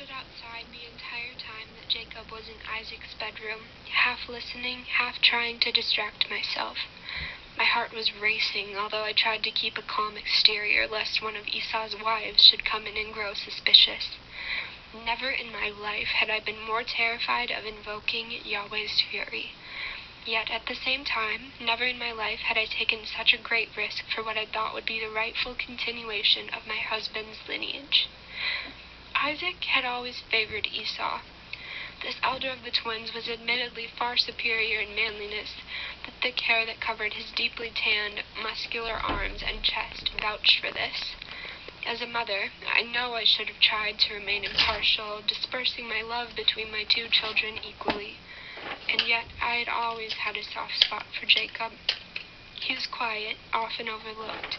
stood outside the entire time that Jacob was in Isaac's bedroom, half listening, half trying to distract myself. My heart was racing, although I tried to keep a calm exterior lest one of Esau's wives should come in and grow suspicious. Never in my life had I been more terrified of invoking Yahweh's fury. Yet at the same time, never in my life had I taken such a great risk for what I thought would be the rightful continuation of my husband's lineage. Isaac had always favored Esau. This elder of the twins was admittedly far superior in manliness. The thick hair that covered his deeply tanned, muscular arms and chest vouched for this. As a mother, I know I should have tried to remain impartial, dispersing my love between my two children equally. And yet I had always had a soft spot for Jacob. He was quiet, often overlooked.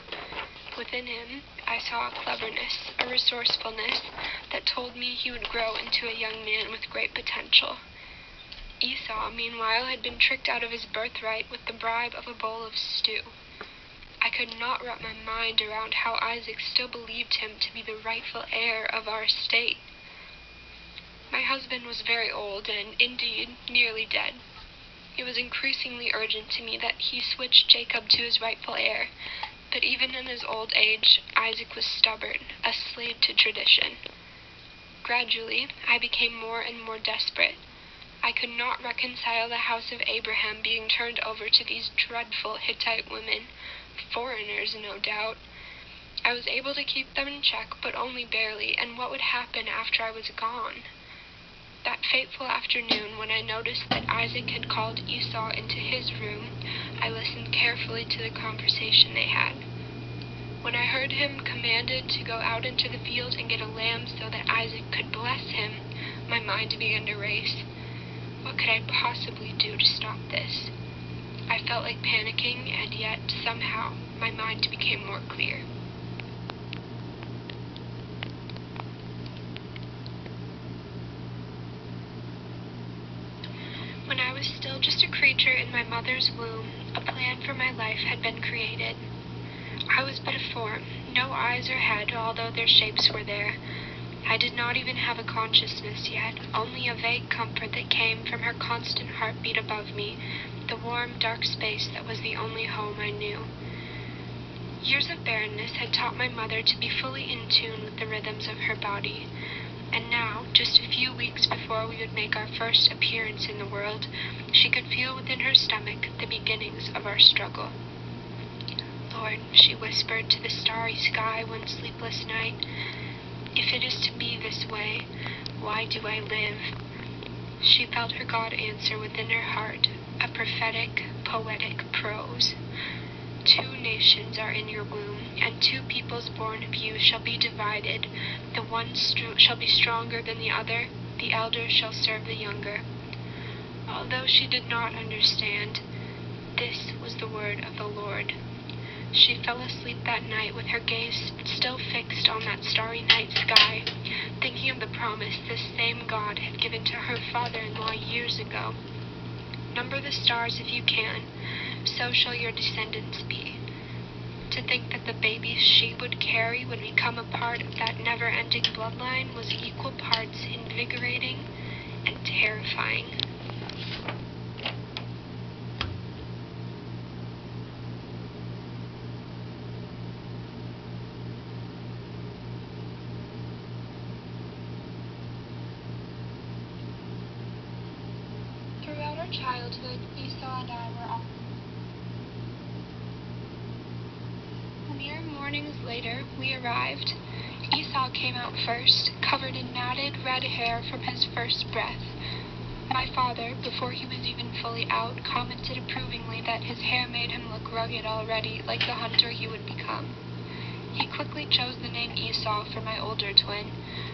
Within him, I saw a cleverness, a resourcefulness that told me he would grow into a young man with great potential. Esau, meanwhile, had been tricked out of his birthright with the bribe of a bowl of stew. I could not wrap my mind around how Isaac still believed him to be the rightful heir of our estate. My husband was very old and, indeed, nearly dead. It was increasingly urgent to me that he switch Jacob to his rightful heir, but even in his old age, Isaac was stubborn, a slave to tradition. Gradually, I became more and more desperate. I could not reconcile the house of Abraham being turned over to these dreadful Hittite women, foreigners, no doubt. I was able to keep them in check, but only barely, and what would happen after I was gone? That fateful afternoon, when I noticed that Isaac had called Esau into his room, I listened carefully to the conversation they had. When I heard him commanded to go out into the field and get a lamb so that Isaac could bless him, my mind began to race. What could I possibly do to stop this? I felt like panicking, and yet, somehow, my mind became more clear. When I was still just a creature in my mother's womb, a plan for my life had been created. I was but a form, no eyes or head, although their shapes were there. I did not even have a consciousness yet, only a vague comfort that came from her constant heartbeat above me, the warm, dark space that was the only home I knew. Years of barrenness had taught my mother to be fully in tune with the rhythms of her body. And now, just a few weeks before we would make our first appearance in the world, she could feel within her stomach the beginnings of our struggle. Lord, she whispered to the starry sky one sleepless night, if it is to be this way, why do I live? She felt her God answer within her heart, a prophetic, poetic prose. 2 nations are in your womb, and 2 peoples born of you shall be divided. The one shall be stronger than the other, the elder shall serve the younger. Although she did not understand, this was the word of the Lord. She fell asleep that night with her gaze still fixed on that starry night sky, thinking of the promise this same God had given to her father-in-law years ago. Number the stars if you can, so shall your descendants be. To think that the babies she would carry would become a part of that never-ending bloodline was equal parts invigorating and terrifying. Throughout our childhood, Esau and I were often. Mere mornings later, we arrived. Esau came out first, covered in matted red hair from his first breath. My father, before he was even fully out, commented approvingly that his hair made him look rugged already, like the hunter he would become. He quickly chose the name Esau for my older twin,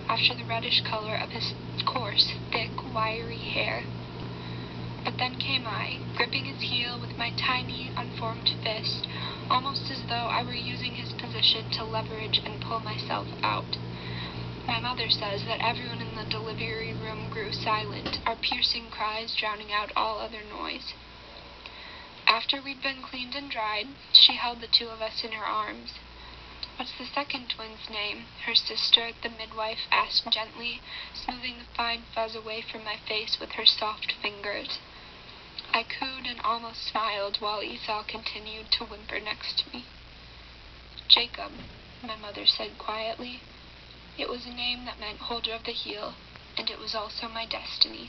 after the reddish color of his coarse, thick, wiry hair. But then came I, gripping his heel with my tiny, unformed fist, almost as though I were using his position to leverage and pull myself out. My mother says that everyone in the delivery room grew silent, our piercing cries drowning out all other noise. After we'd been cleaned and dried, she held the 2 of us in her arms. "What's the second twin's name?" her sister, the midwife, asked gently, smoothing the fine fuzz away from my face with her soft fingers. I cooed and almost smiled while Esau continued to whimper next to me. "Jacob," my mother said quietly. It was a name that meant holder of the heel, and it was also my destiny.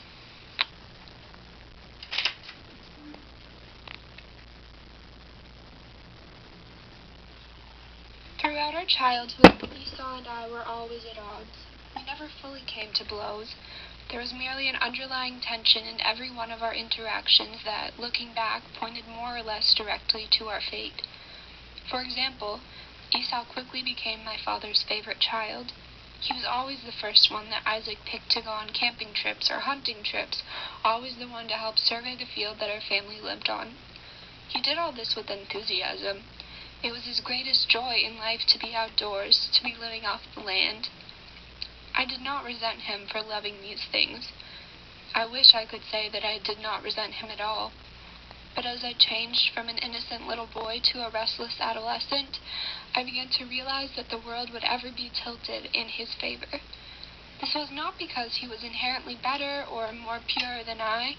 Throughout our childhood, Esau and I were always at odds. We never fully came to blows. There was merely an underlying tension in every one of our interactions that, looking back, pointed more or less directly to our fate. For example, Esau quickly became my father's favorite child. He was always the first one that Isaac picked to go on camping trips or hunting trips, always the one to help survey the field that our family lived on. He did all this with enthusiasm. It was his greatest joy in life to be outdoors, to be living off the land. I did not resent him for loving these things. I wish I could say that I did not resent him at all. But as I changed from an innocent little boy to a restless adolescent, I began to realize that the world would ever be tilted in his favor. This was not because he was inherently better or more pure than I.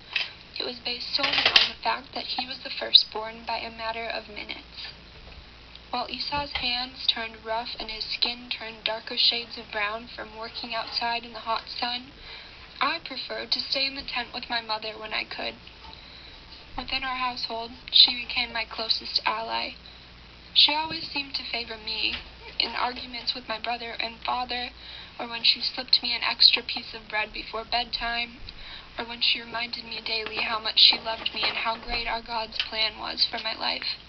It was based solely on the fact that he was the firstborn by a matter of minutes. While Esau's hands turned rough and his skin turned darker shades of brown from working outside in the hot sun, I preferred to stay in the tent with my mother when I could. Within our household, she became my closest ally. She always seemed to favor me, in arguments with my brother and father, or when she slipped me an extra piece of bread before bedtime, or when she reminded me daily how much she loved me and how great our God's plan was for my life.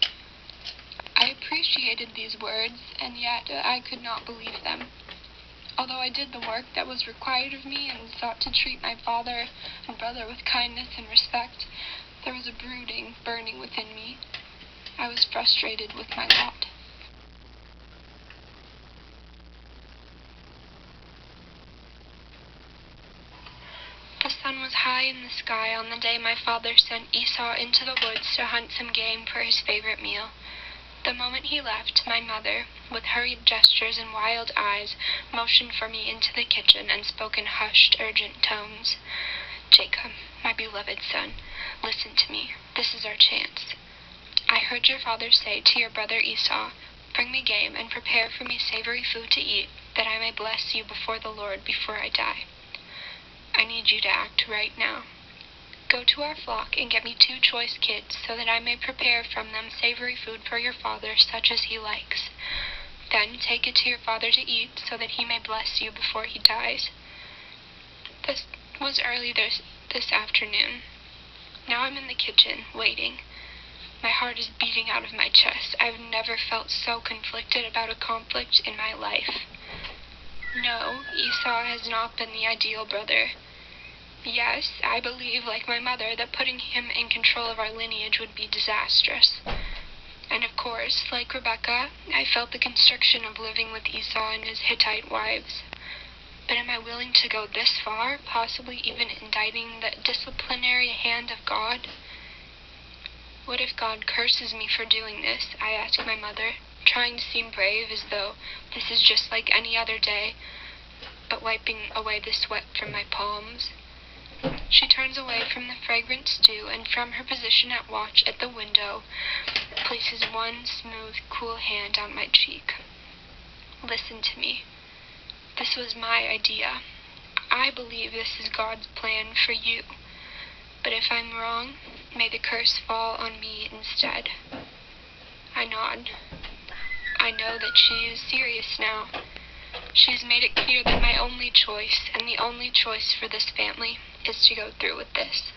I appreciated these words, and yet I could not believe them. Although I did the work that was required of me and sought to treat my father and brother with kindness and respect, there was a brooding, burning within me. I was frustrated with my lot. The sun was high in the sky on the day my father sent Esau into the woods to hunt some game for his favorite meal. The moment he left, my mother, with hurried gestures and wild eyes, motioned for me into the kitchen and spoke in hushed, urgent tones. "Jacob, my beloved son, listen to me. This is our chance. I heard your father say to your brother Esau, 'Bring me game and prepare for me savory food to eat, that I may bless you before the Lord before I die.' I need you to act right now. Go to our flock and get me 2 choice kids so that I may prepare from them savory food for your father such as he likes. Then take it to your father to eat so that he may bless you before he dies." This was early this afternoon. Now I'm in the kitchen, waiting. My heart is beating out of my chest. I've never felt so conflicted about a conflict in my life. No, Esau has not been the ideal brother. Yes, I believe, like my mother, that putting him in control of our lineage would be disastrous. And of course, like Rebecca, I felt the constriction of living with Esau and his Hittite wives. But am I willing to go this far, possibly even indicting the disciplinary hand of God? What if God curses me for doing this? I ask my mother, trying to seem brave as though this is just like any other day, but wiping away the sweat from my palms. She turns away from the fragrant stew and from her position at watch at the window places one smooth, cool hand on my cheek. "Listen to me. This was my idea. I believe this is God's plan for you. But if I'm wrong, may the curse fall on me instead." I nod. I know that she is serious now. She's made it clear that my only choice, and the only choice for this family, is to go through with this.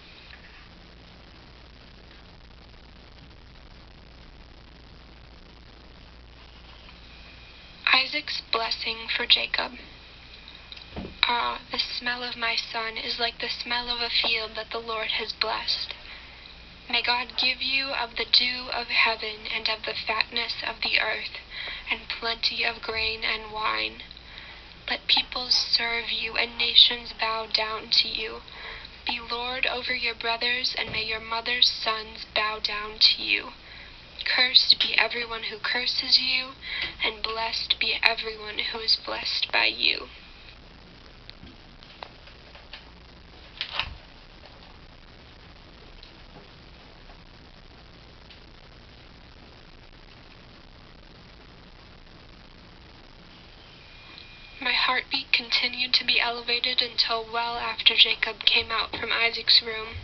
Isaac's blessing for Jacob. "Ah, the smell of my son is like the smell of a field that the Lord has blessed. May God give you of the dew of heaven and of the fatness of the earth, and plenty of grain and wine. Let peoples serve you and nations bow down to you. Be Lord over your brothers, and may your mother's sons bow down to you. Cursed be everyone who curses you, and blessed be everyone who is blessed by you. My heartbeat continued to be elevated until well after Jacob came out from Isaac's room.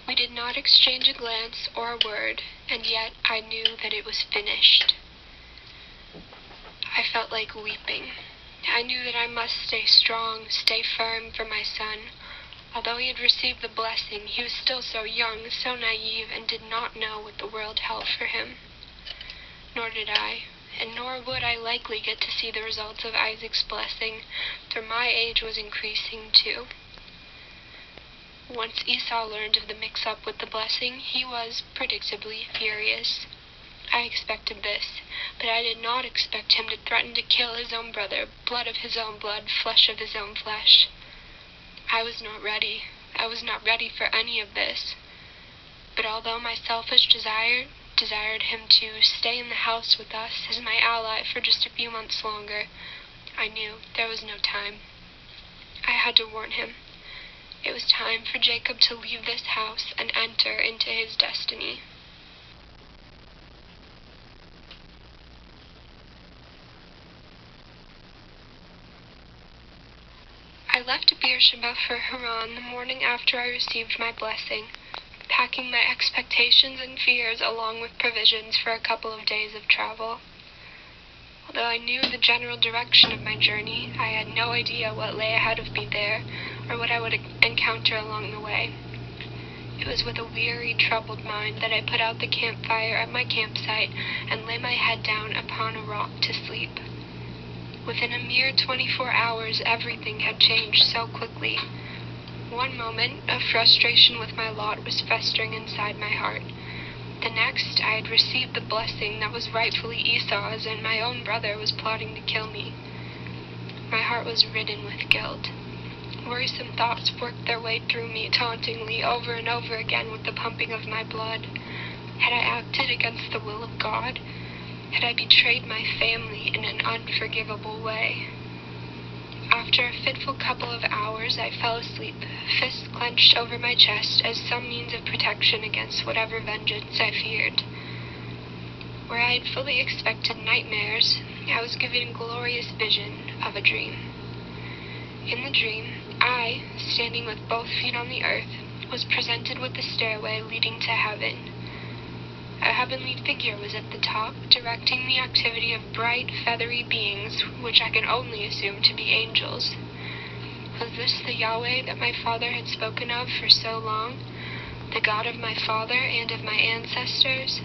We did not exchange a glance or a word, and yet I knew that it was finished. I felt like weeping. I knew that I must stay strong, stay firm for my son. Although he had received the blessing, he was still so young, so naive, and did not know what the world held for him. Nor did I, and nor would I likely get to see the results of Isaac's blessing, for my age was increasing too. Once Esau learned of the mix-up with the blessing, he was, predictably, furious. I expected this, but I did not expect him to threaten to kill his own brother, blood of his own blood, flesh of his own flesh. I was not ready. I was not ready for any of this. But although my selfish desire desired him to stay in the house with us as my ally for just a few months longer, I knew there was no time. I had to warn him. It was time for Jacob to leave this house and enter into his destiny. I left Beersheba for Haran the morning after I received my blessing, packing my expectations and fears along with provisions for a couple of days of travel. Although I knew the general direction of my journey, I had no idea what lay ahead of me there, or what I would encounter along the way. It was with a weary, troubled mind that I put out the campfire at my campsite and lay my head down upon a rock to sleep. Within a mere 24 hours, everything had changed so quickly. One moment, a frustration with my lot was festering inside my heart. The next, I had received the blessing that was rightfully Esau's, and my own brother was plotting to kill me. My heart was ridden with guilt. Worrisome thoughts worked their way through me tauntingly over and over again with the pumping of my blood. Had I acted against the will of God? Had I betrayed my family in an unforgivable way? After a fitful couple of hours, I fell asleep, fists clenched over my chest as some means of protection against whatever vengeance I feared. Where I had fully expected nightmares, I was given a glorious vision of a dream. In the dream, I, standing with both feet on the earth, was presented with the stairway leading to heaven. A heavenly figure was at the top, directing the activity of bright, feathery beings, which I can only assume to be angels. Was this the Yahweh that my father had spoken of for so long, the God of my father and of my ancestors?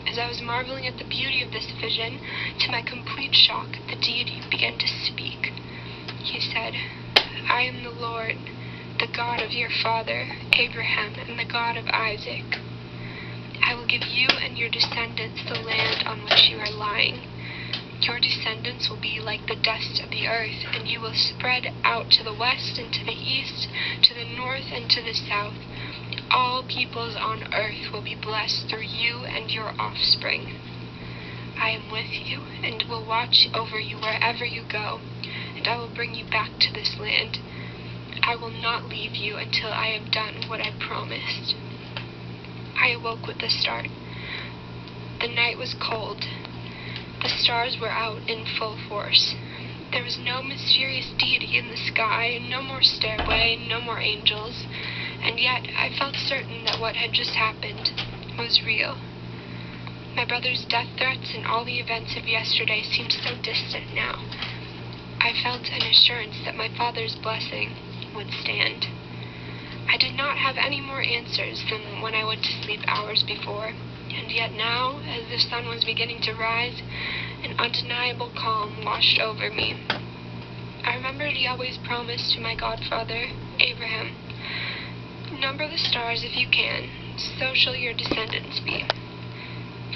As I was marveling at the beauty of this vision, to my complete shock, the deity began to speak. He said, "I am the Lord, the God of your father, Abraham, and the God of Isaac. I will give you and your descendants the land on which you are lying. Your descendants will be like the dust of the earth, and you will spread out to the west and to the east, to the north and to the south. All peoples on earth will be blessed through you and your offspring. I am with you, and will watch over you wherever you go, and I will bring you back to this land. I will not leave you until I have done what I promised." I awoke with a start. The night was cold. The stars were out in full force. There was no mysterious deity in the sky, no more stairway, no more angels, and yet I felt certain that what had just happened was real. My brother's death threats and all the events of yesterday seemed so distant now. I felt an assurance that my father's blessing would stand. I did not have any more answers than when I went to sleep hours before, and yet now, as the sun was beginning to rise, an undeniable calm washed over me. I remembered Yahweh's promise to my godfather, Abraham. "Number the stars if you can, so shall your descendants be."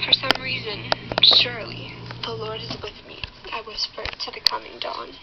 For some reason, surely, the Lord is with me, I whispered to the coming dawn.